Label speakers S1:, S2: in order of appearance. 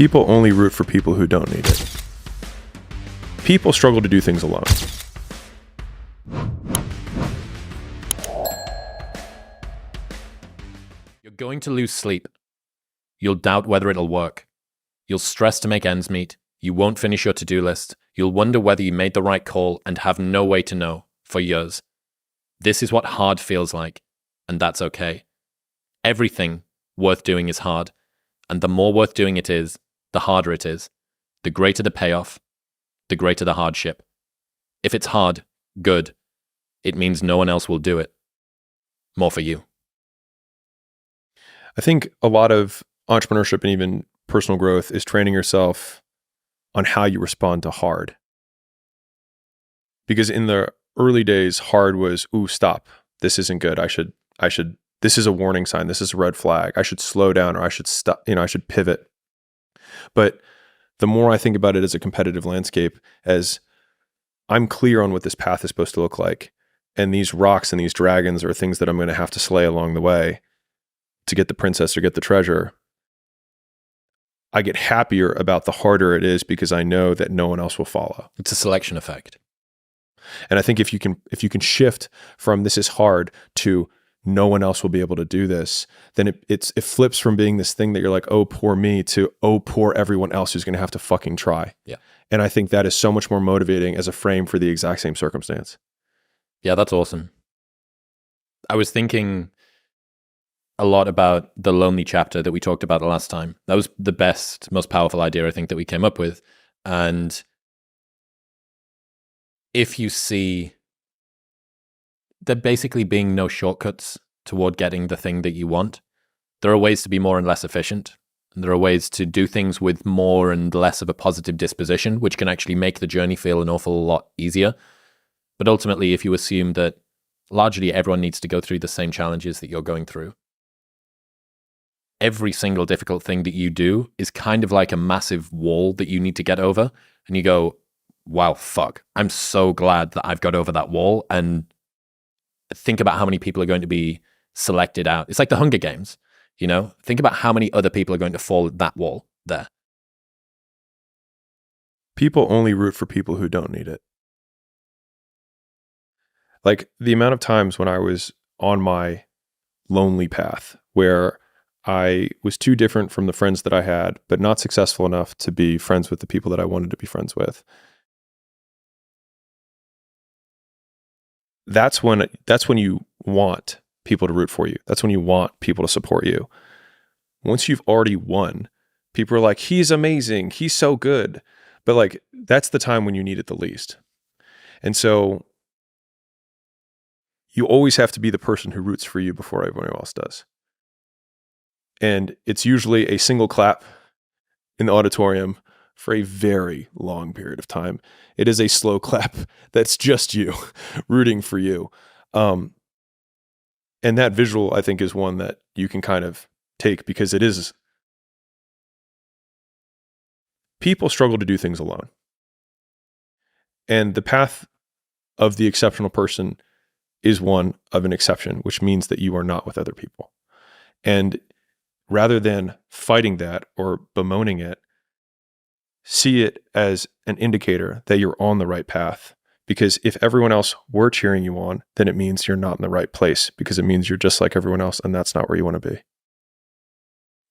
S1: People only root for people who don't need it. People struggle to do things alone.
S2: You're going to lose sleep. You'll doubt whether it'll work. You'll stress to make ends meet. You won't finish your to-do list. You'll wonder whether you made the right call and have no way to know for years. This is what hard feels like, and that's okay. Everything worth doing is hard, and the more worth doing it is, the harder it is. The greater the payoff, the greater the hardship. If it's hard, good. It means no one else will do it. More for you.
S1: I think a lot of entrepreneurship and even personal growth is training yourself on how you respond to hard. Because in the early days, hard was, ooh, stop. This isn't good. This is a warning sign. This is a red flag. I should slow down, or I should stop, I should pivot. But the more I think about it as a competitive landscape, as I'm clear on what this path is supposed to look like, and these rocks and these dragons are things that I'm going to have to slay along the way to get the princess or get the treasure, I get happier about the harder it is because I know that no one else will follow.
S2: It's a selection effect.
S1: And I think if you can shift from this is hard to no one else will be able to do this, then it flips from being this thing that you're like, oh, poor me, to, oh, poor everyone else who's going to have to fucking try.
S2: Yeah.
S1: And I think that is so much more motivating as a frame for the exact same circumstance.
S2: Yeah, that's awesome. I was thinking a lot about the lonely chapter that we talked about the last time. That was the best, most powerful idea I think that we came up with. And if you see there basically being no shortcuts toward getting the thing that you want, there are ways to be more and less efficient. And there are ways to do things with more and less of a positive disposition, which can actually make the journey feel an awful lot easier. But ultimately, if you assume that largely everyone needs to go through the same challenges that you're going through, every single difficult thing that you do is kind of like a massive wall that you need to get over. And you go, wow, fuck, I'm so glad that I've got over that wall. And think about how many people are going to be selected out. It's like the Hunger Games, Think about how many other people are going to fall at that wall there.
S1: People only root for people who don't need it. Like the amount of times when I was on my lonely path where I was too different from the friends that I had, but not successful enough to be friends with the people that I wanted to be friends with. That's when you want people to root for you. That's when you want people to support you. Once you've already won, people are like, he's amazing, he's so good. But like, that's the time when you need it the least. And so you always have to be the person who roots for you before everyone else does. And it's usually a single clap in the auditorium for a very long period of time. It is a slow clap that's just you rooting for you. And that visual, I think, is one that you can kind of take because it is. People struggle to do things alone. And the path of the exceptional person is one of an exception, which means that you are not with other people. And rather than fighting that or bemoaning it, see it as an indicator that you're on the right path. Because if everyone else were cheering you on, then it means you're not in the right place, because it means you're just like everyone else, and that's not where you want to be.